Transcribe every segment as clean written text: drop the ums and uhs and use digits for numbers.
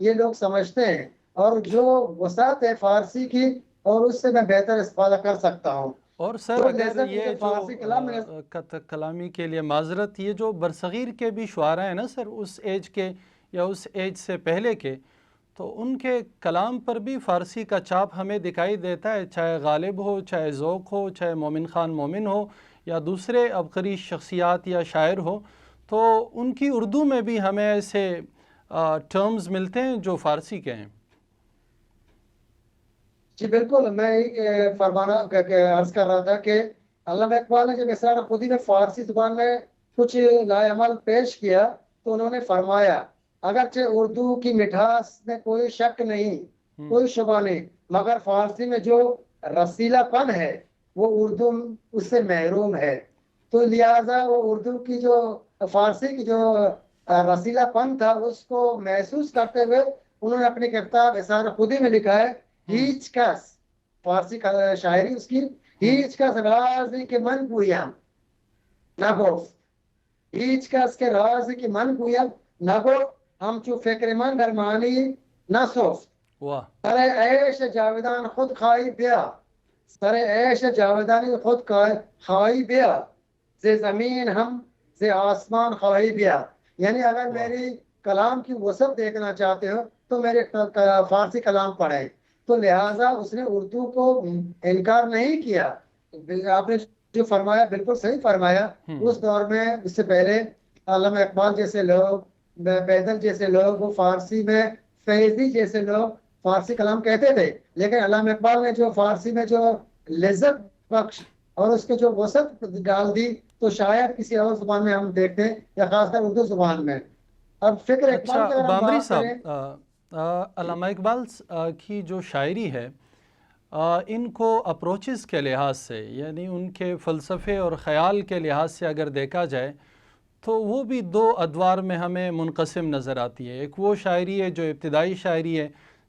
یہ لوگ سمجھتے ہیں، اور جو وسعت ہے فارسی کی، اور اس سے میں بہتر استفادہ کر سکتا ہوں. اور سر جو اگر لذت یہ مجھے جو فارسی کلام میں کلامی کے لیے معذرت، یہ جو برصغیر کے بھی شعراء ہیں نا سر، اس ایج کے یا اس ایج سے پہلے کے، تو ان کے کلام پر بھی فارسی کا چاپ ہمیں دکھائی دیتا ہے، چاہے غالب ہو، چاہے ذوق ہو، چاہے مومن خان مومن ہو، یا دوسرے عبقری شخصیات یا شاعر ہو، تو ان کی اردو میں بھی ہمیں ایسے ٹرمز ملتے ہیں جو فارسی کے ہیں. جی بالکل، میں عرض کر رہا تھا کہ علامہ اقبال نے جب اسرار خودی نے فارسی زبان میں کچھ لائعمل پیش کیا تو انہوں نے فرمایا، اگرچہ اردو کی مٹھاس میں کوئی شک نہیں، کوئی شبہ نہیں، مگر فارسی میں جو رسیلا پن ہے وہ اردو اس سے محروم ہے. تو لہٰذا وہ اردو کی جو فارسی کی جو رسیلا پن تھا اس کو محسوس کرتے ہوئے انہوں نے اپنی کتاب اسرار خودی میں لکھا ہے، هیچ کس، فارسی کا شاعری اس کی، هیچ کس رازی که من گویم نگفت، هیچ کس که رازی که من گویم نگفت، همچو فکر من در معنی نسفت. واہ. سر عیش جاودان خود خواهی بیا، سر عیش جاودانی خود خواهی بیا، ز زمین ہم ز آسمان خواهی بیا. یعنی اگر میری کلام کی وسعت دیکھنا چاہتے ہو تو میرے فارسی کلام پڑھیں. تو لہٰذا اس نے اردو کو انکار نہیں کیا. آپ نے جو فرمایا بالکل صحیح فرمایا. اس دور میں اس سے پہلے علامہ اقبال جیسے لوگ، بیدل جیسے لوگ، وہ فارسی میں فیضی جیسے لوگ فارسی کلام کہتے تھے، لیکن علامہ اقبال نے جو فارسی میں جو لذت بخش اور اس کے جو وسعت ڈال دی تو شاید کسی اور زبان میں ہم دیکھتے ہیں، یا خاص کر اردو زبان میں. اب فکر اقبال کی اگر ہم بامبری بات کریں، صاحب، علامہ اقبال کی جو شاعری ہے، ان کو اپروچز کے لحاظ سے، یعنی ان کے فلسفے اور خیال کے لحاظ سے اگر دیکھا جائے تو وہ بھی دو ادوار میں ہمیں منقسم نظر آتی ہے. ایک وہ شاعری ہے جو ابتدائی شاعری ہے،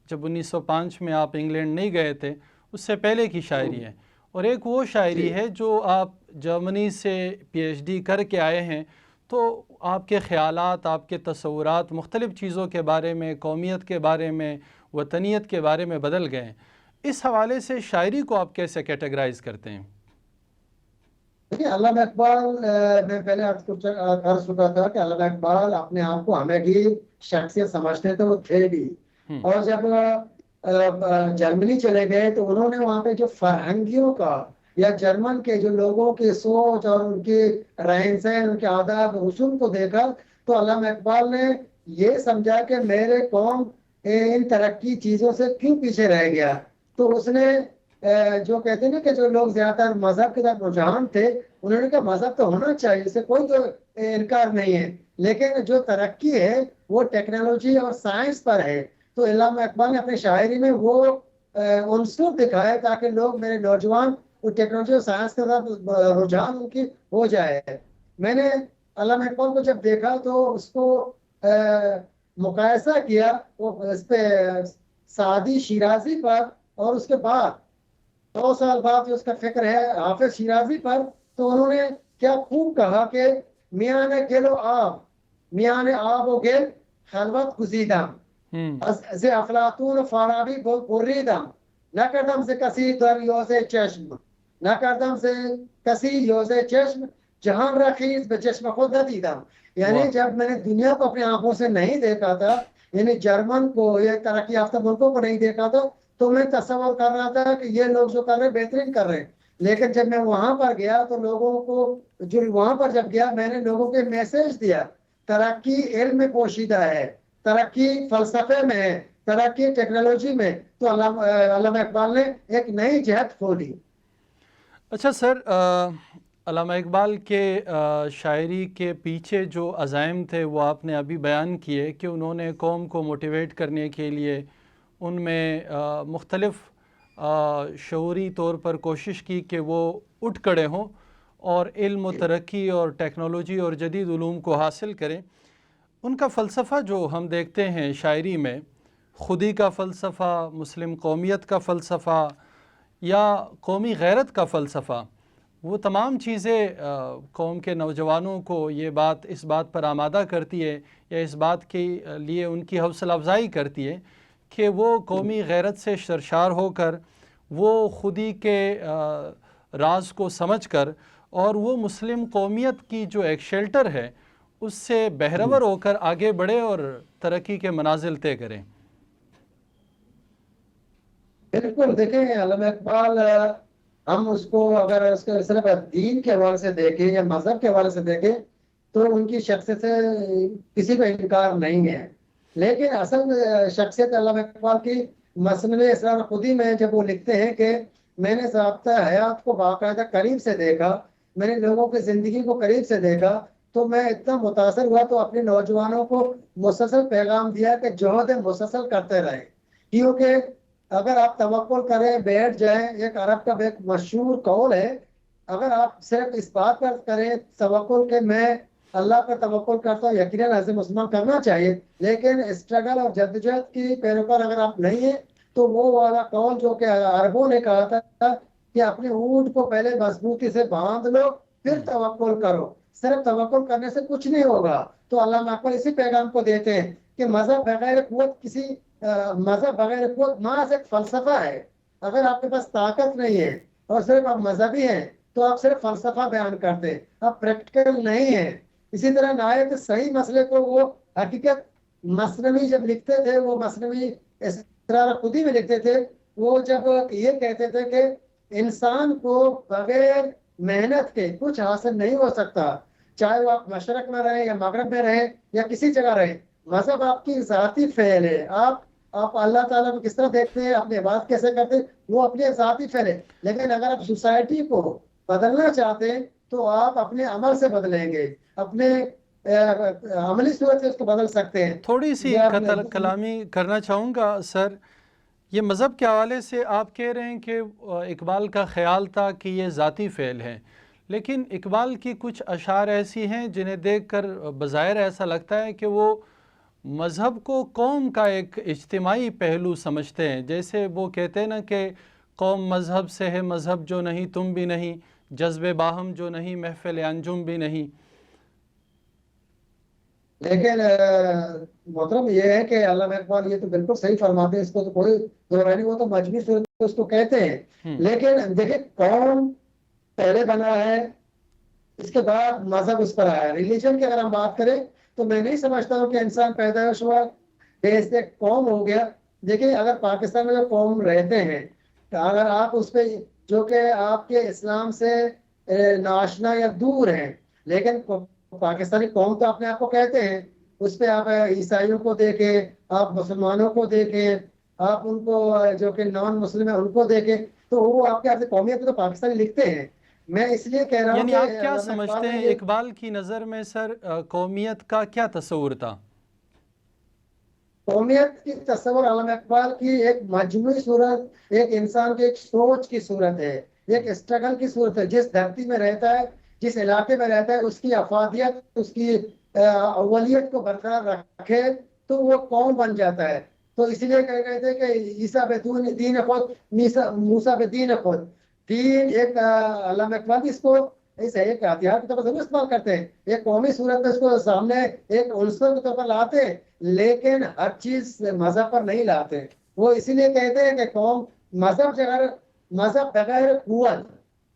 جب 1905 میں آپ انگلینڈ نہیں گئے تھے، اس سے پہلے کی شاعری ہے. اور ایک وہ شاعری ہے جو آپ جرمنی سے پی ایچ ڈی کر کے آئے ہیں، تو آپ کے خیالات، آپ کے تصورات مختلف چیزوں کے بارے میں، قومیت کے بارے میں، وطنیت کے بارے میں بدل گئے ہیں. اس حوالے سے شاعری کو آپ کیسے کیٹیگرائز کرتے ہیں؟ دیکھیے، علامہ اقبال میں پہلے عرض چکا تھا کہ علامہ اقبال اپنے آپ کو ہمیشہ شخصیت سمجھتے تھے، وہ تھے بھی. اور جب جرمنی چلے گئے تو انہوں نے وہاں پہ جو فرہنگیوں کا یا جرمن کے جو لوگوں کی سوچ اور ان کی رہن سہن، ان کے آداب رسوم کو دیکھا تو علامہ اقبال نے یہ سمجھا کہ میرے قوم ان ترقی چیزوں سے کیوں پیچھے رہ گیا. تو اس نے جو کہتے ہیں نا کہ جو لوگ زیادہ تر مذہب کے طرف رجحان تھے، انہوں نے کہا مذہب تو ہونا چاہیے، اس سے کوئی تو انکار نہیں ہے، لیکن جو ترقی ہے وہ ٹیکنالوجی اور سائنس پر ہے. تو علامہ اقبال نے اپنی شاعری میں وہ عنصر دکھائے تاکہ لوگ، میرے نوجوان، وہ ٹیکنالوجی اور سائنس کے ساتھ رجحان ان کی ہو جائے. میں نے علامہ اقبال کو جب دیکھا تو اس کو مقایسہ کیا وہ اس پہ سعدی شیرازی پر، اور اس کے بعد 2 سال بعد جو اس کا فکر ہے حافظ شیرازی پر، تو انہوں نے کیا خوب کہا کہ میان گل و آب، میان آب و گل خلوت گزیدم، از افلاطون فارابی بریدم، نکردم ز کسی دریوز چشم، نکردم ز کسی یوز چشم، جہان را خیز به چشم خود ندیدم. یعنی جب میں نے دنیا کو اپنی آنکھوں سے نہیں دیکھا تھا، یعنی جرمن کو یا ترقی یافتہ ملکوں کو نہیں دیکھا تھا، تو میں تصور کر رہا تھا کہ یہ لوگ جو کر رہے ہیں بہترین کر رہے ہیں. لیکن جب میں وہاں پر گیا تو لوگوں کو، جو وہاں پر جب گیا میں نے لوگوں کے میسج دیا، ترقی علم میں پوشیدہ ہے، ترقی فلسفے میں ہے، ترقی ٹیکنالوجی میں. تو علامہ اقبال نے ایک نئی جہت کھولی. اچھا سر، علامہ اقبال کے شاعری کے پیچھے جو عزائم تھے وہ آپ نے ابھی بیان کیے کہ انہوں نے قوم کو موٹیویٹ کرنے کے لیے ان میں مختلف شعوری طور پر کوشش کی کہ وہ اٹھ کھڑے ہوں اور علم و ترقی اور ٹیکنالوجی اور جدید علوم کو حاصل کریں. ان کا فلسفہ جو ہم دیکھتے ہیں شاعری میں، خودی کا فلسفہ، مسلم قومیت کا فلسفہ یا قومی غیرت کا فلسفہ، وہ تمام چیزیں قوم کے نوجوانوں کو اس بات پر آمادہ کرتی ہے یا اس بات کے لیے ان کی حوصلہ افزائی کرتی ہے کہ وہ قومی غیرت سے سرشار ہو کر وہ خودی کے راز کو سمجھ کر اور وہ مسلم قومیت کی جو ایک شیلٹر ہے اس سے بہرور ہو کر آگے بڑھے اور ترقی کے منازل طے کریں۔ بالکل، دیکھیں علامہ اقبال، ہم اس کو اگر اس کے صرف دین کے حوالے سے دیکھیں یا مذہب کے حوالے سے دیکھیں تو ان کی شخصیت سے کسی کو انکار نہیں ہے، لیکن اصل شخصیت علامہ اقبال کی مصنوع اسرار خودی میں جب وہ لکھتے ہیں کہ میں نے ضابطہ حیات کو باقاعدہ قریب سے دیکھا، میں نے لوگوں کی زندگی کو قریب سے دیکھا، تو میں اتنا متاثر ہوا تو اپنے نوجوانوں کو مسلسل پیغام دیا کہ جوہد مسلسل کرتے رہیں، کیونکہ اگر آپ توکل کریں بیٹھ جائیں، ایک عرب کا ایک مشہور قول ہے، اگر آپ صرف اس بات پر کریں توکل کہ میں اللہ پر توکل کرتا ہوں، یقیناً عزم مسلمان کرنا چاہیے، لیکن اسٹرگل اور جدوجہد کی پیروکار اگر آپ نہیں ہیں تو وہ والا قول جو کہ عربوں نے کہا تھا کہ اپنے اونٹ کو پہلے مضبوطی سے باندھ لو پھر توکل کرو، صرف توکل کرنے سے کچھ نہیں ہوگا۔ تو علامہ اقبال اسی پیغام کو دیتے ہیں کہ مذہب بغیر قوت مذہب بغیر قوت محض ایک فلسفہ ہے، اگر آپ کے پاس طاقت نہیں ہے اور صرف آپ مذہبی ہیں تو آپ صرف فلسفہ بیان کرتے ہیں، آپ پریکٹیکل نہیں ہیں۔ اسی طرح نہایت صحیح مسئلے کو وہ حقیقت مصنوی جب لکھتے تھے، وہ مصنوی اسرار خودی میں لکھتے تھے، وہ جب یہ کہتے تھے کہ انسان کو بغیر محنت کے کچھ حاصل نہیں ہو سکتا، چاہے وہ آپ مشرق میں رہیں یا مغرب میں رہیں یا کسی جگہ رہیں، مذہب آپ کی ذاتی فعل ہے، آپ اللہ تعالیٰ کو کس طرح دیکھتے ہیں، اپنی عبادت کیسے کرتے ہیں، وہ اپنے ذاتی فعل ہے، لیکن اگر آپ سوسائٹی کو بدلنا چاہتے ہیں تو آپ اپنے عمل سے بدلیں گے، اپنے عملی صورت سے اس کو بدل سکتے ہیں۔ تھوڑی سی قتل کلامی کرنا چاہوں گا سر، یہ مذہب کے حوالے سے آپ کہہ رہے ہیں کہ اقبال کا خیال تھا کہ یہ ذاتی فعل ہے، لیکن اقبال کی کچھ اشعار ایسی ہیں جنہیں دیکھ کر بظاہر ایسا لگتا ہے کہ وہ مذہب کو قوم کا ایک اجتماعی پہلو سمجھتے ہیں، جیسے وہ کہتے ہیں نا کہ قوم مذہب سے ہے، مذہب جو نہیں تم بھی نہیں، جذب باہم جو نہیں محفل انجم بھی نہیں۔ لیکن محترم یہ ہے کہ علامہ اقبال یہ تو بالکل صحیح فرماتے ہیں، اس کو تو کوئی دو رائے نہیں، وہ تو مجموعی صورت اس کو کہتے ہیں، لیکن دیکھیں قوم پہلے بنا ہے، اس کے بعد مذہب اس پر آیا ہے۔ ریلیجن کی اگر ہم بات کریں تو میں نہیں سمجھتا ہوں کہ انسان پیدائش ہوا دیش سے قوم ہو گیا۔ دیکھیں اگر پاکستان میں جو قوم رہتے ہیں، اگر آپ اس پہ جو کہ آپ کے اسلام سے ناشنا یا دور ہیں، لیکن پاکستانی قوم تو اپنے آپ کو کہتے ہیں، اس پہ آپ عیسائیوں کو دیکھیں، آپ مسلمانوں کو دیکھیں، آپ ان کو جو کہ نان مسلم ہیں ان کو دیکھیں، تو وہ آپ کے قومیت تو پاکستانی لکھتے ہیں۔ میں اس لیے کہہ رہا ہوں یعنی کہ آپ کیا علامہ اقبال سمجھتے نے ہیں اقبال کی نظر میں سر قومیت کا کیا تصور تھا؟ قومیت کی تصور علامہ اقبال کی ایک مجموعی صورت، ایک انسان کی ایک سوچ کی صورت ہے، ایک اسٹرگل کی صورت ہے، جس دھرتی میں رہتا ہے، جس علاقے میں رہتا ہے، اس کی افادیت، اس کی اولیت کو برقرار رکھے تو وہ قوم بن جاتا ہے۔ تو اسی لیے کہہ گئے تھے کہ عیسیٰ بدون دین خود، موسیٰ بدین خود، دین ایک علامہ اقبال اس کو ایک ہتھیار کے طور پر ضرور استعمال کرتے ہیں، ایک قومی صورت میں اس کو سامنے ایک عنصر کے طور پر لاتے ہیں، لیکن ہر چیز مذہب پر نہیں لاتے۔ وہ اسی لیے کہتے ہیں کہ قوم مذہب بغیر قوت،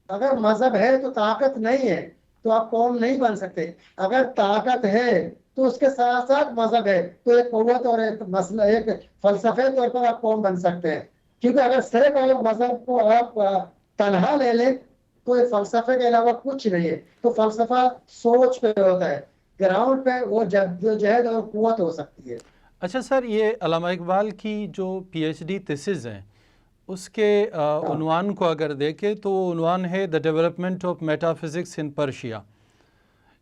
اگر مذہب ہے تو طاقت نہیں ہے تو آپ قوم نہیں بن سکتے، اگر طاقت ہے تو اس کے ساتھ ساتھ مذہب ہے تو ایک قوت اور ایک مسئلہ ایک فلسفے طور پر آپ قوم بن سکتے ہیں، کیونکہ اگر صرف مذہب کو آپ تنہا لے لیں تو ایک فلسفے کے علاوہ کچھ نہیں ہے، تو فلسفہ سوچ پہ ہوتا ہے، گراؤنڈ پہ وہ جدوجہد اور قوت ہو سکتی ہے۔ اچھا سر، یہ علامہ اقبال کی جو پی ایچ ڈی تھیسز ہیں اس کے عنوان کو اگر دیکھیں تو وہ عنوان ہے the development of meta physics in Persia,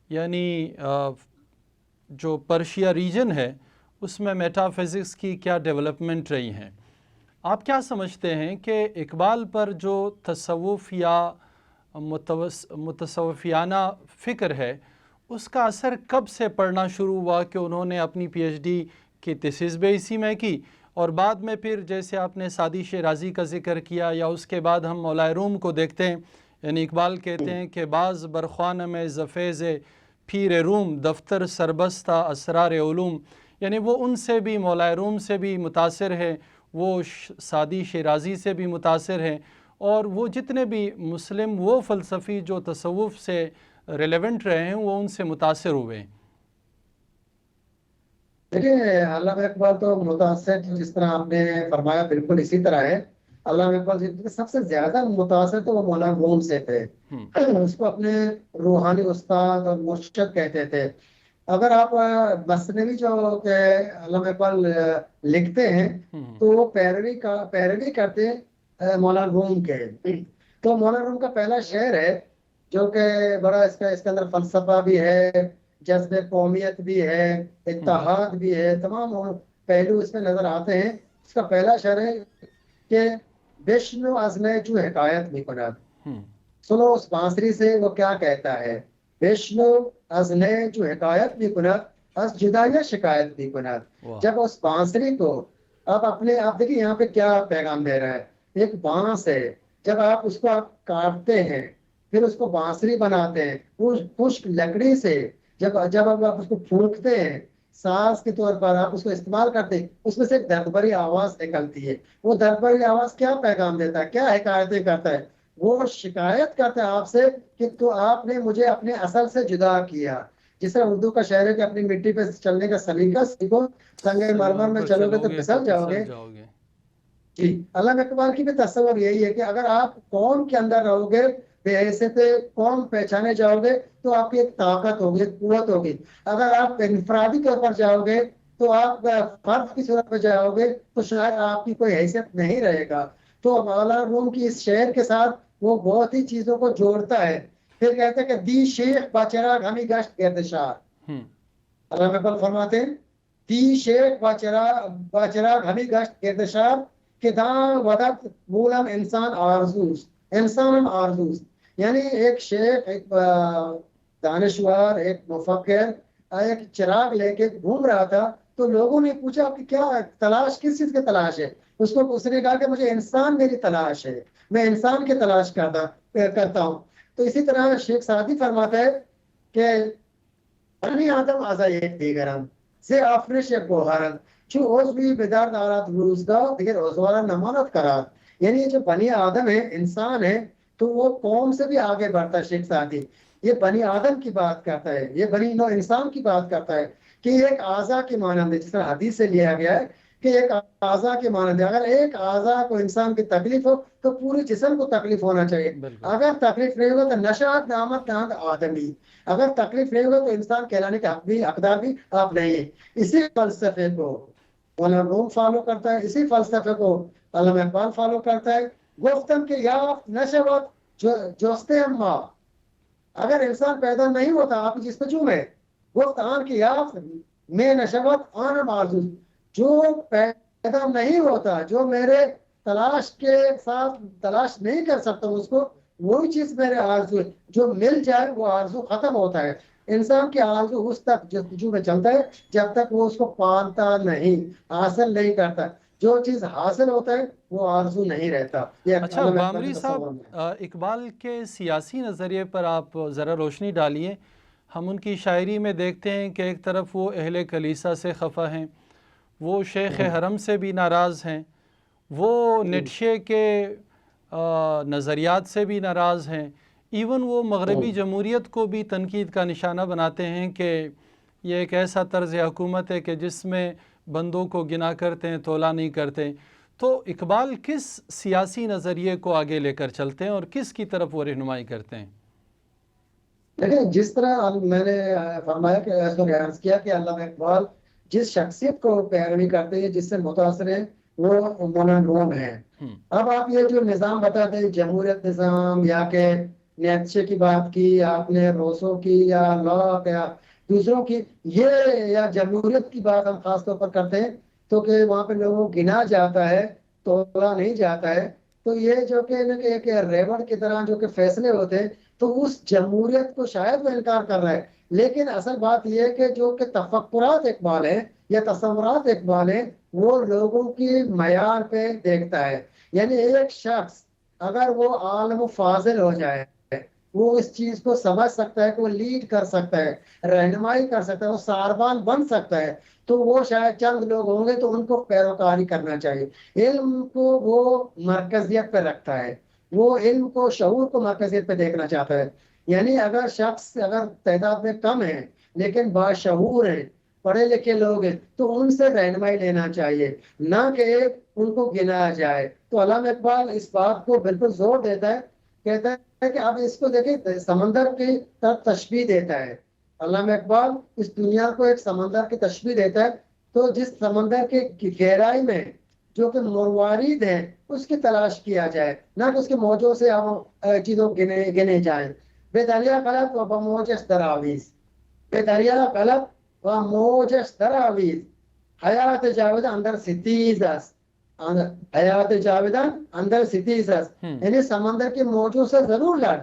یعنی جو پرشیا ریجن ہے اس میں میٹا فزکس کی کیا ڈیولپمنٹ رہی ہیں۔ آپ کیا سمجھتے ہیں کہ اقبال پر جو تصوف یا متصوفیانہ فکر ہے اس کا اثر کب سے پڑنا شروع ہوا کہ انہوں نے اپنی پی ایچ ڈی کی تھیسز بھی اسی میں کی، اور بعد میں پھر جیسے آپ نے سعدی شیرازی کا ذکر کیا یا اس کے بعد ہم مولا روم کو دیکھتے ہیں، یعنی اقبال کہتے ہیں کہ بعض برخوان میں زفیز پیر روم دفتر سربستہ اسرار علوم، یعنی وہ ان سے بھی مولا روم سے بھی متاثر ہے، وہ سعدی شیرازی سے بھی متاثر ہے، اور وہ جتنے بھی مسلم وہ فلسفی جو تصوف سے ریلیونٹ رہے ہیں وہ ان سے متاثر ہوئے ہیں۔ دیکھیے علامہ اقبال تو متاثر جس طرح آپ نے فرمایا بالکل اسی طرح ہے۔ علامہ اقبال سب سے زیادہ متاثر تو وہ مولانا روم سے تھے، اس کو اپنے روحانی استاد اور مرشد کہتے تھے۔ اگر آپ مثنوی جو کہ علامہ اقبال لکھتے ہیں تو وہ پیروی کرتے مولانا روم کے۔ تو مولانا روم کا پہلا شعر ہے جو کہ بڑا اس کے اندر فلسفہ بھی ہے، جذب قومیت بھی ہے، اتحاد بھی ہے، تمام پہلو اس میں نظر آتے ہیں۔ اس کا پہلا شعر ہے کہ وشنو از نیچو حکایت بھی کند، سنو اس بانسری سے وہ کیا کہتا ہے، وشنو از نیچو حکایت بھی کند از جدائی شکایت بھی کند۔ جب اس بانسری کو آپ دیکھیں یہاں پہ کیا پیغام دے رہا ہے، ایک بانس ہے، جب آپ اس کو کاٹتے ہیں پھر اس کو بانسری بناتے ہیں خشک لکڑی سے، جب آپ اس کو پھونکتے ہیں ساز کے طور پر آپ اس کو استعمال کرتے ہیں، اس میں سے ایک درد بھری آواز نکلتی ہے۔ وہ درد بھری آواز کیا پیغام دیتا ہے، کیا حکایتیں کرتا ہے؟ وہ شکایت کرتا ہے آپ سے کہ تو آپ نے مجھے اپنے اصل سے جدا کیا۔ جس طرح اردو کا شعر ہے کہ اپنی مٹی پہ چلنے کا سلیقہ سیکھو، سنگ مرمر میں چلو گے تو پھسل جاؤ گے۔ جی علامہ اقبال کی بھی تصور یہی ہے کہ اگر آپ قوم کے اندر رہو گے، بے حیثیت قوم پہچانے جاؤ گے تو آپ کی ایک طاقت ہوگی، ایک قوت ہوگی۔ اگر آپ انفرادی طور پر جاؤ گے تو آپ فرد کی صورت میں جاؤ گے تو شاید آپ کی کوئی حیثیت نہیں رہے گا۔ تو مولانا روم کی اس شعر کے ساتھ وہ بہت ہی چیزوں کو جوڑتا ہے۔ پھر کہتے ہیں کہ دی شیخ باچراغ ہمی گشت گردشار، علامہ اقبال فرماتے ہیں دی شیخ باچراغ ہمی گشت گردشار کہ داں ودت بولم انسان آرزوز، یعنی ایک شیخ، ایک دانشور، ایک مفکر ایک چراغ لے کے گھوم رہا تھا تو لوگوں نے پوچھا کہ کیا تلاش کس چیز کی تلاش ہے؟ اس نے کہا کہ مجھے انسان میری تلاش ہے، میں انسان کی تلاش کرتا ہوں۔ تو اسی طرح شیخ سعدی فرماتا ہے کہ بنی آدم ازا یک دیگرم ز آفرش گوهرند چون عضوی به درد آرد روزگار دیگر عضوارا نماند کرد، یعنی جو بنی آدم ہے، انسان ہے، تو وہ قوم سے بھی آگے بڑھتا ہے۔ شیخ سعدی یہ بنی آدم کی بات کرتا ہے، یہ بنی نوع انسان کی بات کرتا ہے کہ ایک اعضا کے مانند ہے، جس طرح حدیث سے لیا گیا ہے کہ ایک اعضا کے مانند ہے۔ اگر ایک اعضا کو انسان کی تکلیف ہو تو پورے جسم کو تکلیف ہونا چاہیے۔ اگر تکلیف نہیں ہوگا تو نشاط نامت ناند آدمی، اگر تکلیف نہیں ہوگا تو انسان کہلانے کے حقدار بھی آپ نہیں ہیں۔ اسی فلسفے کو مولانا روم فالو کرتا ہے، اسی فلسفے کو علامہ اقبال فالو کرتا ہے۔ گفتم کہ یافت نشود جوستے اما، اگر انسان پیدا نہیں ہوتا آپ جستجو میں، گفت آن کی یافت میں نشود آنم آرزوز، جو پیدا نہیں ہوتا، جو میرے تلاش کے ساتھ تلاش نہیں کر سکتا اس کو، وہی چیز میرے آرزو ہے، جو مل جائے وہ آرزو ختم ہوتا ہے۔ انسان کی آرزو اس تک جستجو میں چلتا ہے جب تک وہ اس کو پالتا نہیں، حاصل نہیں کرتا۔ جو چیز حاصل ہوتا ہے وہ آرزو نہیں رہتا۔ اچھا بامری صاحب، اقبال کے سیاسی نظریے پر آپ ذرا روشنی ڈالیے۔ ہم ان کی شاعری میں دیکھتے ہیں کہ ایک طرف وہ اہل کلیسا سے خفا ہیں، وہ شیخ حرم سے بھی ناراض ہیں، وہ نیٹشے کے نظریات سے بھی ناراض ہیں، ایون وہ مغربی جمہوریت کو بھی تنقید کا نشانہ بناتے ہیں کہ یہ ایک ایسا طرز حکومت ہے کہ جس میں بندوں کو گنا کرتے ہیں، تولا نہیں کرتے۔ تو اقبال کس سیاسی نظریے کو آگے لے کر چلتے ہیں اور کس کی طرف وہ رہنمائی کرتے ہیں؟ لیکن جس طرح میں نے فرمایا کہ عرض کیا کہ علامہ اقبال جس شخصیت کو پیروی کرتے ہیں، جس سے متاثر ہیں، وہ مولانا روم ہے۔ اب آپ یہ جو نظام بتاتے ہیں، جمہوریت نظام، یا کہ نیتشے کی بات کی آپ نے، روسو کی یا لاک یا دوسروں کی، یہ یا جمہوریت کی بات ہم خاص طور پر کرتے ہیں تو کہ وہاں پہ لوگوں کو گنا جاتا ہے، تولا نہیں جاتا ہے۔ تو یہ جو کہ ایک ریوڑ کی طرح جو کہ فیصلے ہوتے ہیں، تو اس جمہوریت کو شاید وہ انکار کر رہا ہے، لیکن اصل بات یہ ہے کہ جو کہ تفکرات اقبال ہیں یا تصورات اقبال ہیں، وہ لوگوں کی معیار پہ دیکھتا ہے۔ یعنی ایک شخص اگر وہ عالم و فاضل ہو جائے، وہ اس چیز کو سمجھ سکتا ہے کہ وہ لیڈ کر سکتا ہے، رہنمائی کر سکتا ہے، وہ ساربان بن سکتا ہے، تو وہ شاید چند لوگ ہوں گے تو ان کو پیروکاری کرنا چاہیے۔ علم کو وہ مرکزیت پہ رکھتا ہے، وہ علم کو، شعور کو مرکزیت پہ دیکھنا چاہتا ہے۔ یعنی اگر شخص، اگر تعداد میں کم ہے لیکن باشعور ہیں، پڑھے لکھے لوگ ہیں، تو ان سے رہنمائی لینا چاہیے، نہ کہ ان کو گنایا جائے۔ تو علامہ اقبال اس بات کو بالکل زور دیتا ہے، کہتا ہے کہ اب اس کو دیکھیں، سمندر کی طرف تشبیہ دیتا ہے علامہ اقبال، اس دنیا کو ایک سمندر کی تشبیہ دیتا ہے۔ تو جس سمندر کی گہرائی میں جو کہ مروارید ہے اس کی تلاش کیا جائے، نہ کہ اس کے موجوں سے ہم چیزوں گنے جائیں۔ بے دریا غلط و بموجش دراویز، بے دریا غلط و موجش دراویز، حیات جاویدہ اندر ستیز است، حیات جاویدہ اندر ستیز است، یعنی سمندر کے موجوں سے ضرور لڑ،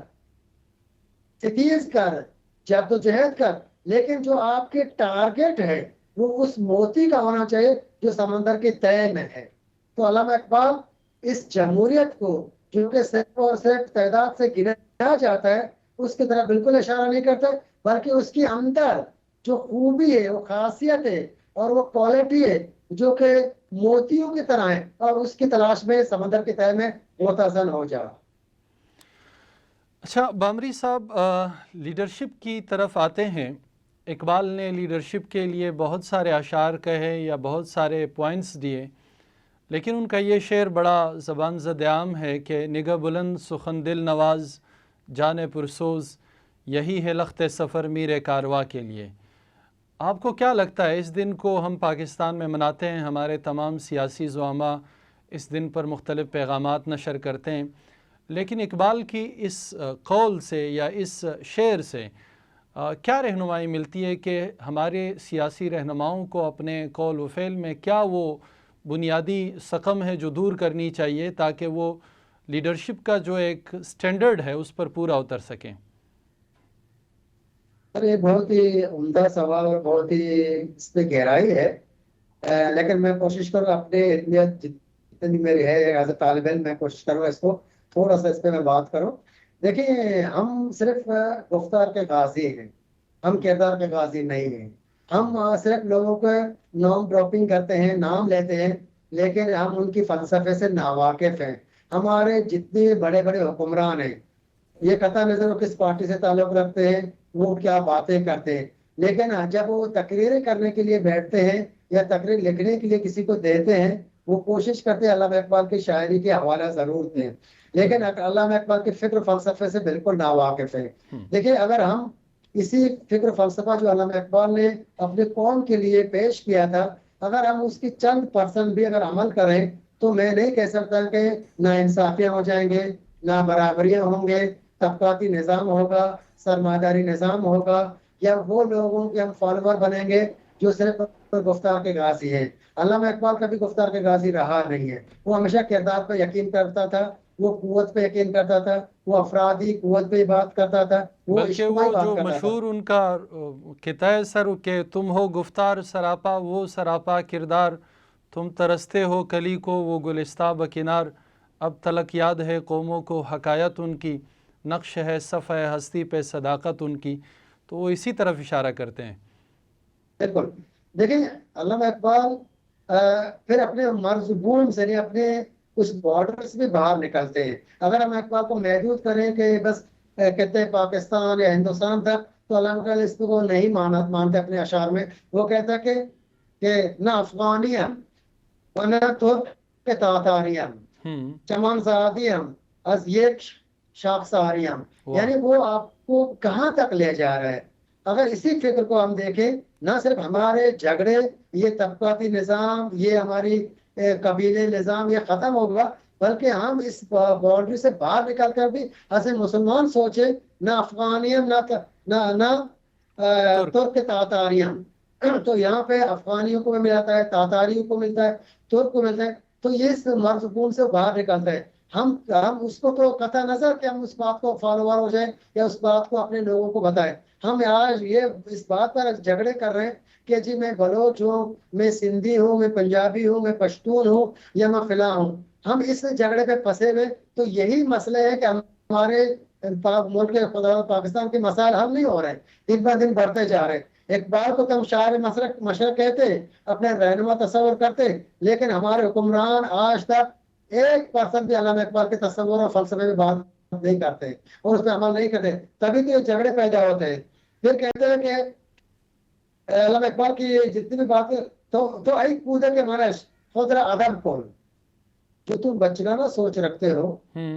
ستیز کر، جدوجہد کر، لیکن جو آپ کے ٹارگٹ ہے وہ اس موتی کا ہونا چاہیے جو سمندر کے تہہ میں ہے۔ تو علامہ اقبال اس جمہوریت کو، جو کہ صرف اور صرف تعداد سے گنا جاتا ہے، اس کی طرف بالکل اشارہ نہیں کرتا، بلکہ اس کے اندر جو خوبی ہے، وہ خاصیت ہے اور وہ کوالٹی ہے جو کہ موتیوں کی طرح ہے، اور اس کی تلاش میں سمندر کے تہہ میں متزن ہو جا۔ اچھا بامری صاحب، لیڈرشپ کی طرف آتے ہیں۔ اقبال نے لیڈرشپ کے لیے بہت سارے اشعار کہے یا بہت سارے پوائنٹس دیے، لیکن ان کا یہ شعر بڑا زبان زد عام ہے کہ نگہ بلند سخن دل نواز، جان پرسوز، یہی ہے لخت سفر میر کارواں کے لیے۔ آپ کو کیا لگتا ہے، اس دن کو ہم پاکستان میں مناتے ہیں، ہمارے تمام سیاسی زعماء اس دن پر مختلف پیغامات نشر کرتے ہیں، لیکن اقبال کی اس قول سے یا اس شعر سے کیا رہنمائی ملتی ہے کہ ہمارے سیاسی رہنماؤں کو اپنے قول و فعل میں کیا وہ بنیادی سقم ہے جو دور کرنی چاہیے تاکہ وہ لیڈرشپ کا جو ایک سٹینڈرڈ ہے اس پر پورا اتر سکیں؟ یہ بہت ہی عمدہ سوال اور بہت ہی اس پہ گہرائی ہے، لیکن میں کوشش کروں اپنے جتنی میری ہے ایز اے طالب علم، میں کوشش کروں اس کو تھوڑا سا اس پہ میں بات کروں۔ دیکھیں، ہم صرف گفتار کے غازی ہیں، ہم کردار کے غازی نہیں ہیں۔ ہم صرف لوگوں کو نام ڈراپنگ کرتے ہیں، نام لیتے ہیں، لیکن ہم ان کی فلسفے سے ناواقف ہیں۔ ہمارے جتنے بڑے بڑے حکمران ہیں، یہ قطع نظر وہ کس پارٹی سے تعلق رکھتے ہیں، وہ کیا باتیں کرتے ہیں، لیکن جب وہ تقریریں کرنے کے لیے بیٹھتے ہیں یا تقریر لکھنے کے لیے کسی کو دیتے ہیں، وہ کوشش کرتے ہیں علامہ اقبال کی شاعری کے حوالہ ضرور دیں، لیکن علامہ اقبال کے فکر فلسفے سے بالکل ناواقف ہیں۔ دیکھیں، اگر ہم اسی فکر فلسفہ جو علامہ اقبال نے اپنے قوم کے لیے پیش کیا تھا، اگر ہم اس کی چند پرسنٹ بھی اگر عمل کریں تو میں نہیں کہہ سکتا کہ نا انصافیاں ہو جائیں گے، نہ برابریاں ہوں گے، طبقاتی نظام ہوگا، سرمایداری نظام ہوگا، یا وہ لوگوں کے ہم فالوور بنیں گے جو صرف گفتار کے غازی ہیں۔ علامہ اقبال کبھی گفتار کے غازی رہا نہیں ہے، وہ ہمیشہ کردار پہ یقین کرتا تھا، وہ قوت پہ یقین کرتا تھا، وہ افرادی قوت پہ بات کرتا تھا، وہ بلکہ اجتماعی وہ بات جو کرتا تھا۔ مشہور ان کا قطعہ سر کہ تم ہو گفتار سراپا وہ سراپا کردار، تم ترستے ہو کلی کو وہ گلستہ بکنار، اب تلک یاد ہے قوموں کو حکایت ان کی، نقش ہے صفحہ ہستی پہ صداقت ان کی، تو وہ اسی طرف اشارہ کرتے ہیں۔ بالکل، دیکھیں علامہ اقبال پھر اپنے مرزبون سے نہیں، اپنے اس بارڈر سے بھی باہر نکلتے ہیں۔ اگر ہم اقبال کو محدود کریں کہ بس کہتے ہیں پاکستان یا ہندوستان تک، تو علامہ اقبال اس کو نہیں مانتے اپنے اشعار میں۔ وہ کہتا ہے کہ نہ افغانیم و نہ ترک تاتاریم چمن زادیم از یک شاخساریم، یعنی وہ آپ کو کہاں تک لے جا رہا ہے۔ اگر اسی فکر کو ہم دیکھیں، نہ صرف ہمارے جھگڑے، یہ طبقاتی نظام، یہ ہماری قبیلے نظام یہ ختم ہوگا، بلکہ ہم اس باؤنڈری سے باہر نکل کر بھی ایسے مسلمان سوچے، نہ افغانیم نہ ترک تاتاریم، تو یہاں پہ افغانیوں کو بھی ملتا ہے، تاتاریوں کو ملتا ہے، ترک کو ملتا ہے، تو یہ اس مرزبون سے باہر نکلتا ہے۔ ہم اس کو تو قطع نظر کہ ہم اس بات کو فالوور ہو جائیں یا اس بات کو اپنے لوگوں کو بتائیں، ہم آج یہ اس بات پر جھگڑے کر رہے ہیں کہ جی میں بلوچ ہوں، میں سندھی ہوں، میں پنجابی ہوں، میں پشتون ہوں یا میں فلاں ہوں۔ ہم اس جھگڑے پہ پھنسے ہوئے. تو یہی مسئلہ ہے کہ ہمارے ملک پاکستان کے مسائل حل نہیں ہو رہے ہیں, دن بہ دن بڑھتے جا رہے ہیں. اقبال کو تم شاعر مشرق کہتے, اپنے رہنما تصور کرتے, لیکن ہمارے حکمران آج تک 1% بھی علامہ اقبال کے تصور اور فلسفے میں بات نہیں کرتے اور اس پہ عمل نہیں کرتے. تبھی تو یہ جھگڑے پیدا ہوتے ہیں. پھر کہتے ہیں کہ علامہ اقبال کی جتنی بھی باتیں تو ای کودے کے منش خود را ادب کن. جو تم بچگانہ سوچ رکھتے ہو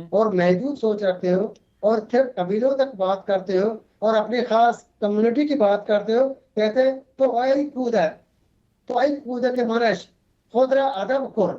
اور محدود سوچ رکھتے ہو اور پھر قبیلوں تک بات کرتے ہو اور اپنی خاص کمیونٹی کی بات کرتے ہو, کہتے تو ای کودے, تو ای کودے کے منش خود را ادب کن.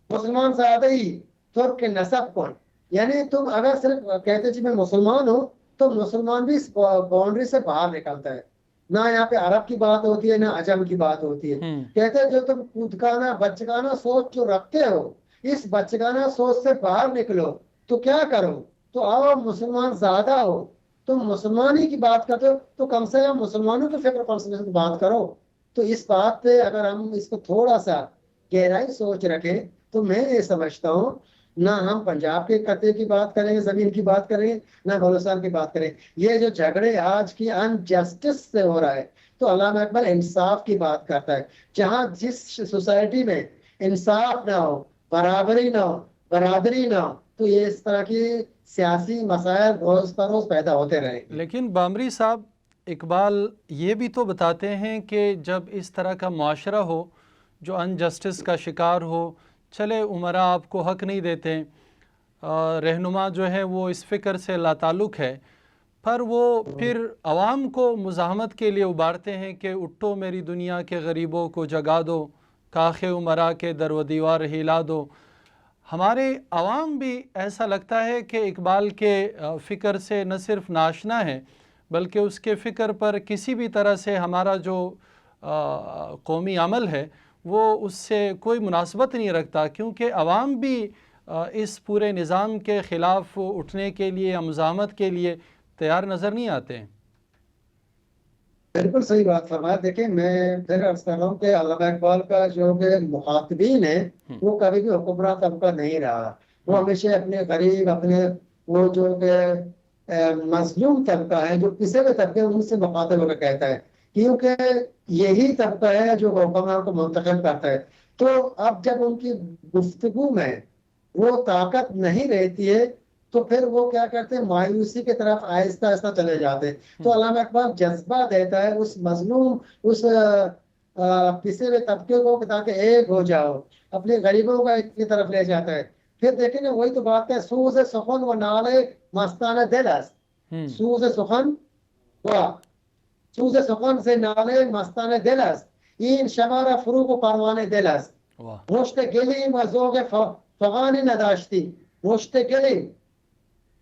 مسلمان زیادہ ہی ترک کے نسب کن. یعنی تم اگر صرف کہتے جی میں مسلمان ہوں تو مسلمان بھی اس باؤنڈری سے باہر نکلتا ہے. نہ یہاں پہ عرب کی بات ہوتی ہے, نہ عجم کی بات ہوتی ہے. کہتے ہیں جو تم کودکانہ بچگانہ سوچ جو رکھتے ہو, اس بچگانہ سوچ سے باہر نکلو. تو کیا کرو, تو آؤ مسلمان زیادہ ہو, تم مسلمانی کی بات کرتے ہو تو کم سے کم مسلمانوں کے فکر فلسفے سے بات کرو. تو اس بات پہ اگر ہم اس کو تھوڑا سا گہرائی سوچ رکھیں تو میں یہ سمجھتا ہوں نہ ہم پنجاب کے خطے کی بات کریں گے, زمین کی بات کریں گے, نہ بلوچستان کی بات کریں. یہ جو جھگڑے آج کی انجسٹس سے ہو رہا ہے, تو علامہ اقبال انصاف کی بات کرتا ہے. جہاں جس سوسائٹی میں انصاف نہ ہو, برابری نہ ہو, برادری نہ ہو, تو یہ اس طرح کی سیاسی مسائل روز بروز پیدا ہوتے رہیں گے. لیکن بامری صاحب, اقبال یہ بھی تو بتاتے ہیں کہ جب اس طرح کا معاشرہ ہو جو انجسٹس کا شکار ہو, چلے عمرا آپ کو حق نہیں دیتے, رہنما جو ہے وہ اس فکر سے لاتعلق ہے, پر وہ پھر عوام کو مزاحمت کے لیے ابھارتے ہیں کہ اٹھو میری دنیا کے غریبوں کو جگا دو, کاخ عمرا کے در و دیوار ہلا دو. ہمارے عوام بھی ایسا لگتا ہے کہ اقبال کے فکر سے نہ صرف ناشنا ہے بلکہ اس کے فکر پر کسی بھی طرح سے ہمارا جو قومی عمل ہے وہ اس سے کوئی مناسبت نہیں رکھتا, کیونکہ عوام بھی اس پورے نظام کے خلاف اٹھنے کے لیے یا مزاحمت کے لیے تیار نظر نہیں آتے ہیں. بالکل صحیح بات فرمایا. دیکھیں میں پھر عرض کر رہا ہوں کہ علامہ اقبال کا جو کہ مخاطبین ہے وہ کبھی بھی حکمراں طبقہ نہیں رہا. وہ ہمیشہ اپنے غریب, اپنے وہ جو کہ مظلوم طبقہ ہے, جو کسی بھی طبقے ان سے مخاطب ہو کے کہتا ہے, کیونکہ یہی طبقہ ہے جو حکمران کو منتخب کرتا ہے. تو اب جب ان کی گفتگو میں وہ طاقت نہیں رہتی ہے تو پھر وہ کیا کرتے ہیں, مایوسی کی طرف آہستہ آہستہ چلے جاتے ہیں. تو علامہ اقبال جذبہ دیتا ہے اس مظلوم, اس کسی بھی طبقے کو تاکہ ایک ہو جاؤ, اپنے غریبوں کی طرف لے جاتا ہے. پھر دیکھیں گے وہی تو بات ہے, سوز سخن و نالے مستانہ دل است. سوز سخن سوز سخن سے نالے مستانہ دل است, این شمار فروغ و پروانه دل است. مشت گلیم و ذوق فغانی نداشتیم, مشت گلیم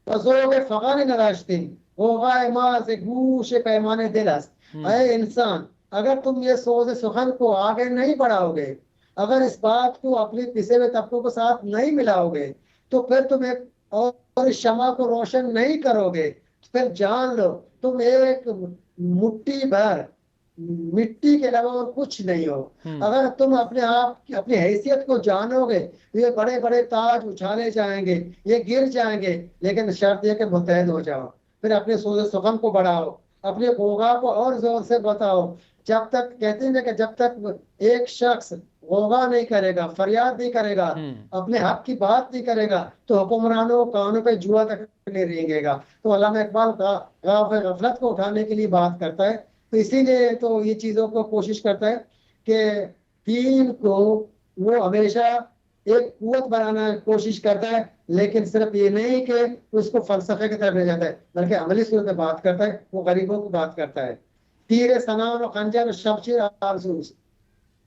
و ذوق فغانی نداشتیم, غوغای ما از گوش پیمان دل است. اے انسان, اگر تم یہ سوز سخن کو آگے نہیں بڑھاؤ گے, اگر اس بات کو اپنی پسے ہوئے طبقوں کے ساتھ نہیں ملاؤ گے, تو پھر تم ایک اور شمع کو روشن نہیں کرو گے. پھر جان لو تم ایک مٹھی بھر مٹی کے علاوہ اور کچھ نہیں ہو. اگر تم اپنے آپ اپنی حیثیت کو جانو گے, یہ بڑے بڑے تاج اچھالے جائیں گے, یہ گر جائیں گے, لیکن شرط یہ کہ متحد ہو جاؤ. پھر اپنے سوز سخن کو بڑھاؤ, اپنے غوغا کو اور زور سے بتاؤ. جب تک کہتے ہیں کہ جب تک ایک شخص غوغا نہیں کرے گا, فریاد نہیں کرے گا, اپنے حق کی بات نہیں کرے گا, تو حکمرانوں کانوں پہ جوا تک نہیں رینگے گا. تو علامہ اقبال غفلت کو اٹھانے کے لیے بات کرتا ہے. تو اسی لیے تو یہ چیزوں کو کوشش کرتا ہے کہ دین کو وہ ہمیشہ ایک قوت بنانا کوشش کرتا ہے, لیکن صرف یہ نہیں کہ اس کو فلسفے کی طرف لے جاتا ہے, بلکہ عملی صورت میں بات کرتا ہے. وہ غریبوں کو بات کرتا ہے. تیر سنان و خنجر شمشیر آرزوز.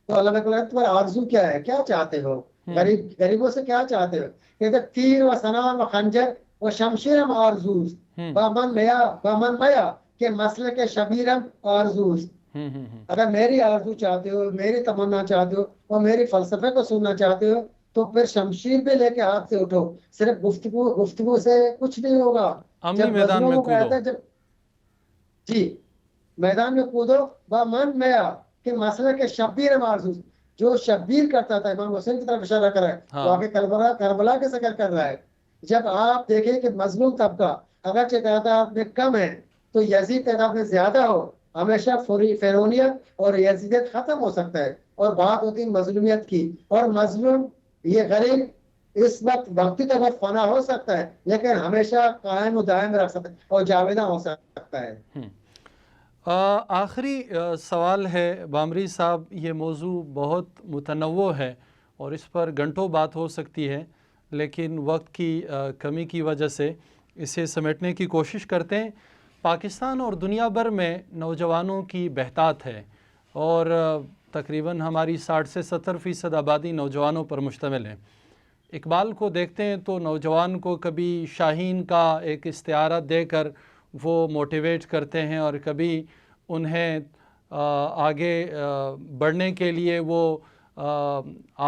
تو علامہ اقبال تمہارا آرزو کیا ہے, کیا چاہتے ہو, غریبوں سے کیا چاہتے ہو؟ کہتے تیر و سنان و خنجر و شمشیرم آرزوز بامن میا کہ مسئلہ کے شبیرم آرزوز. اگر میری آرزو چاہتے ہو, میری تمنا چاہتے ہو اور میری فلسفے کو سننا چاہتے ہو, تو پھر شمشیر پہ لے کے ہاتھ سے اٹھو. صرف گفتگو سے کچھ نہیں ہوگا. عملی میدان میں کودو. جی, میدان میں کودو با من میا کہ مسئلہ کے شبیر آرزوز. جو شبیر کرتا تھا، امام حسین کی طرف اشارہ کر رہا ہے، ہاں۔ واقع کربلا کے ذکر کر رہا ہے. جب آپ دیکھیں کہ مظلوم طبقہ اگرچہ تعداد میں کم ہے تو یزید تعداد میں زیادہ ہو، ہمیشہ فرونیت اور یزیدیت ختم ہو سکتا ہے. اور بات ہوتی ہے مظلومیت کی، اور مظلوم یہ غریب اس وقت وقتی طور پر فنا ہو سکتا ہے لیکن ہمیشہ قائم و دائم رکھ سکتا ہے اور جاویدہ ہو سکتا ہے. آخری سوال ہے بامری صاحب، یہ موضوع بہت متنوع ہے اور اس پر گھنٹوں بات ہو سکتی ہے، لیکن وقت کی کمی کی وجہ سے اسے سمیٹنے کی کوشش کرتے ہیں. پاکستان اور دنیا بھر میں نوجوانوں کی بہتات ہے اور تقریباً ہماری 60 سے 70% آبادی نوجوانوں پر مشتمل ہے. اقبال کو دیکھتے ہیں تو نوجوان کو کبھی شاہین کا ایک استعارہ دے کر وہ موٹیویٹ کرتے ہیں اور کبھی انہیں آگے بڑھنے کے لیے وہ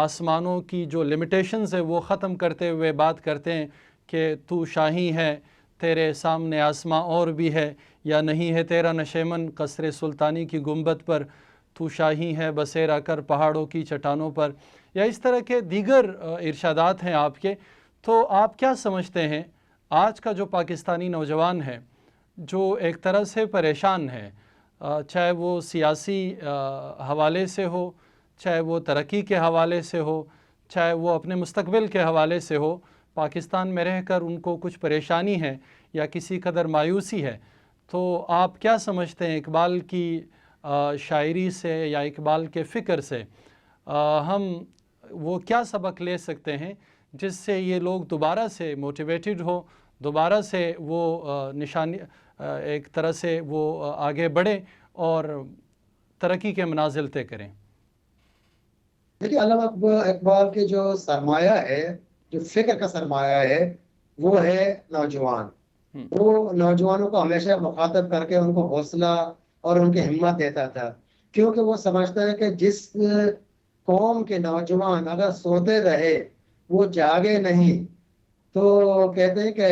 آسمانوں کی جو لمیٹیشنز ہے وہ ختم کرتے ہوئے بات کرتے ہیں کہ تو شاہی ہے، تیرے سامنے آسماں اور بھی ہے، یا نہیں ہے تیرا نشیمن قصر سلطانی کی گنبد پر، تو شاہی ہے بسیرا کر پہاڑوں کی چٹانوں پر، یا اس طرح کے دیگر ارشادات ہیں آپ کے. تو آپ کیا سمجھتے ہیں آج کا جو پاکستانی نوجوان ہے جو ایک طرح سے پریشان ہے، چاہے وہ سیاسی حوالے سے ہو، چاہے وہ ترقی کے حوالے سے ہو، چاہے وہ اپنے مستقبل کے حوالے سے ہو، پاکستان میں رہ کر ان کو کچھ پریشانی ہے یا کسی قدر مایوسی ہے، تو آپ کیا سمجھتے ہیں اقبال کی شاعری سے یا اقبال کے فکر سے ہم وہ کیا سبق لے سکتے ہیں جس سے یہ لوگ دوبارہ سے موٹیویٹڈ ہو، دوبارہ سے وہ نشانی ایک طرح سے وہ آگے بڑھیں اور ترقی کے منازل طے کریں؟ دیکھیے، علامہ اقبال کے جو سرمایہ ہے، جو فکر کا سرمایہ ہے، وہ ہے نوجوان. وہ نوجوانوں کو ہمیشہ مخاطب کر کے ان کو حوصلہ اور ان کی ہمت دیتا تھا، کیونکہ وہ سمجھتا ہے کہ جس قوم کے نوجوان اگر سوتے رہے، وہ جاگے نہیں، تو کہتے ہیں کہ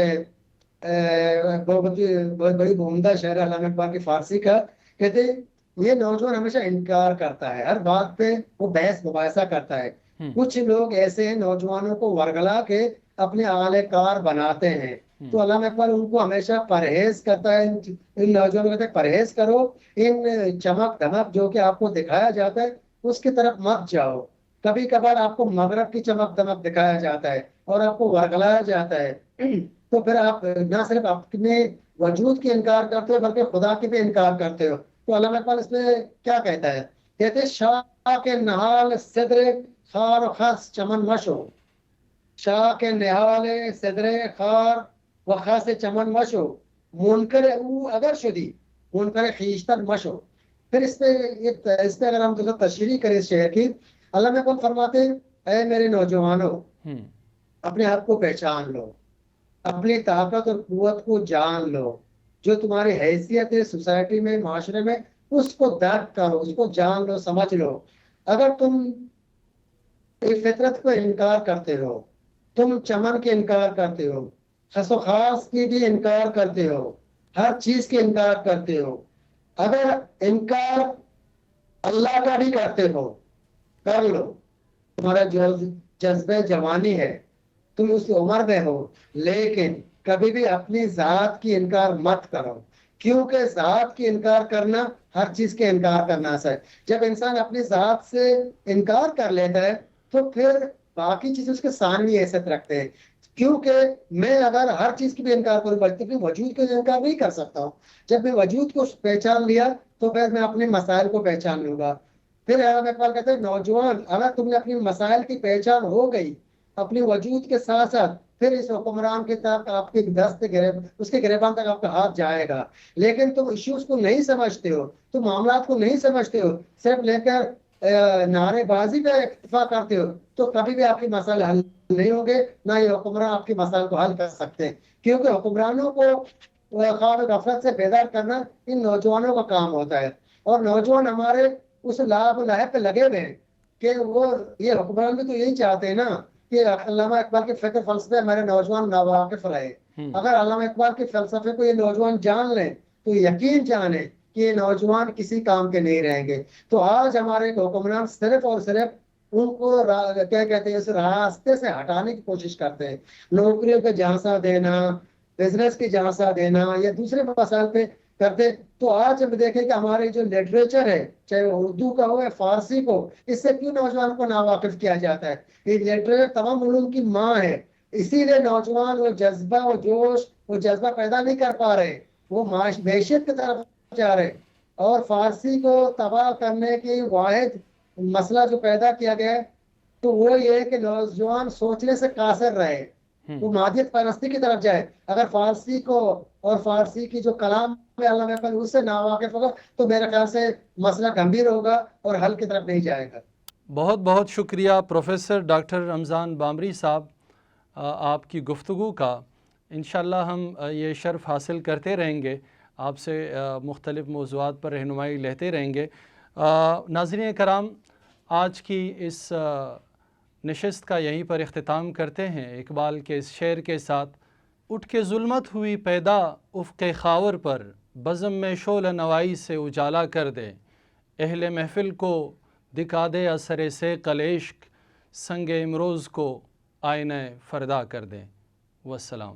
بہت بڑی عمدہ شعر ہے علامہ اقبال کی فارسی کا، کہتے ہیں یہ نوجوان ہمیشہ انکار کرتا ہے، ہر بات پہ وہ بحث مباحثہ کرتا ہے. کچھ لوگ ایسے ہیں نوجوانوں کو ورگلا کے اپنے اعلی کار بناتے ہیں. تو علامہ اقبال ان کو ہمیشہ پرہیز کرتا ہے، ان نوجوانوں کہتے ہیں پرہیز کرو، ان چمک دھمک جو کہ آپ کو دکھایا جاتا ہے اس کی طرف مت جاؤ. کبھی کبھار آپ کو مغرب کی چمک دمک دکھایا جاتا ہے اور آپ کو ورگلایا جاتا ہے، تو پھر آپ نہ صرف اپنے وجود کی انکار کرتے ہو بلکہ خدا کی بھی انکار کرتے ہو. تو علامہ اقبال اس میں کیا کہتا ہے؟ کہتے شاہ کے نہال صدر خار و خس چمن مشو، شاہ کے نہال صدر خار و خس چمن مشو، منکر او اگر شدی منکر خیشتن مشو. پھر اس پہ اگر ہم تشریح کریں اس شعر کی، علامہ اقبال فرماتے ہیں اے میرے نوجوانوں، اپنے آپ کو پہچان لو، اپنی طاقت اور قوت کو جان لو، جو تمہاری حیثیت ہے سوسائٹی میں، معاشرے میں، اس کو درک کرو، اس کو جان لو، سمجھ لو. اگر تم فطرت کو انکار کرتے ہو، تم چمن کے انکار کرتے ہو، خس و خاص کی بھی انکار کرتے ہو، ہر چیز کے انکار کرتے ہو، اگر انکار اللہ کا بھی کرتے ہو، کر لو. تمہارا جو جذبہ جوانی ہے، تم اس عمر میں ہو، لیکن کبھی بھی اپنی ذات کی انکار مت کرو، کیونکہ ذات کی انکار کرنا ہر چیز کے انکار کرنا ہے. جب انسان اپنی ذات سے انکار کر لیتا ہے تو پھر باقی چیزیں اس کے ثانوی حیثیت رکھتے ہیں. کیونکہ میں اگر ہر چیز کی بھی انکار کروں بلکہ اپنے وجود کو انکار نہیں کر سکتا ہوں. جب میں وجود کو پہچان لیا تو پھر میں اپنے مسائل کو پہچان لوں گا. پھر علامہ اقبال کہتے ہیں نوجوان، اگر تم نے اپنی مسائل کی پہچان ہو گئی اپنی وجود کے ساتھ ساتھ، پھر اس حکمران کے تحت آپ کی دست اس کے گریبان تک آپ کا ہاتھ جائے گا. لیکن تم ایشوز کو نہیں سمجھتے ہو، تم معاملات کو نہیں سمجھتے ہو، صرف لے کر نعرے بازی پہ اکتفا کرتے ہو، تو کبھی بھی آپ کی مسائل حل نہیں ہوں گے، نہ یہ حکمران آپ کی مسائل کو حل کر سکتے ہیں. کیونکہ حکمرانوں کو خواب غفلت سے بیدار کرنا ان نوجوانوں کا کام ہوتا ہے. اور نوجوان ہمارے اس لابھ لہب پہ لگے ہوئے ہیں کہ وہ یہ حکمران بھی تو یہی چاہتے ہیں نا کہ علامہ اقبال کے فکر فلسفے ہمارے نوجوان ناواقف رہے. اگر علامہ اقبال کے فلسفے کو یہ نوجوان جان لیں تو یقین جانیں کہ یہ نوجوان کسی کام کے نہیں رہیں گے. تو آج ہمارے حکمران صرف اور صرف ان کو کیا کہتے ہیں اس راستے سے ہٹانے کی کوشش کرتے ہیں، نوکریوں پہ جھانسا دینا، بزنس کی جھانسا دینا یا دوسرے مسائل پہ کرتے۔ تو آج ہم دیکھیں کہ ہمارے جو لٹریچر ہے، چاہے وہ اردو کا ہو یا فارسی کو، اس سے کیوں نوجوان کو ناواقف کیا جاتا ہے؟ یہ لٹریچر تمام علوم کی ماں ہے، اسی لیے نوجوان وہ جذبہ، وہ جوش، وہ جذبہ پیدا نہیں کر پا رہے، وہ معیشت کی طرف جا رہے۔ اور فارسی کو تباہ کرنے کی واحد مسئلہ جو پیدا کیا گیا ہے تو وہ یہ ہے کہ نوجوان سوچنے سے قاصر رہے، وہ مادیت پرستی کی طرف جائے۔ اگر فارسی کو اور فارسی کی جو کلام ہے علامہ اقبال اس سے ناواقف ہوگا تو میرے خیال سے مسئلہ گمبھیر ہوگا اور حل کی طرف نہیں جائے گا۔ بہت بہت شکریہ پروفیسر ڈاکٹر رمضان بامری صاحب آپ کی گفتگو کا۔ انشاءاللہ ہم یہ شرف حاصل کرتے رہیں گے، آپ سے مختلف موضوعات پر رہنمائی لیتے رہیں گے۔ ناظرین کرام، آج کی اس نشست کا یہیں پر اختتام کرتے ہیں اقبال کے اس شعر کے ساتھ۔ اٹھ کے ظلمت ہوئی پیدا افق خاور پر، بزم میں شعلہ نوائی سے اجالا کر دے، اہل محفل کو دکھا دے اثر صیقل عشق، سنگ امروز کو آئینہ فردا کر دے۔ والسلام۔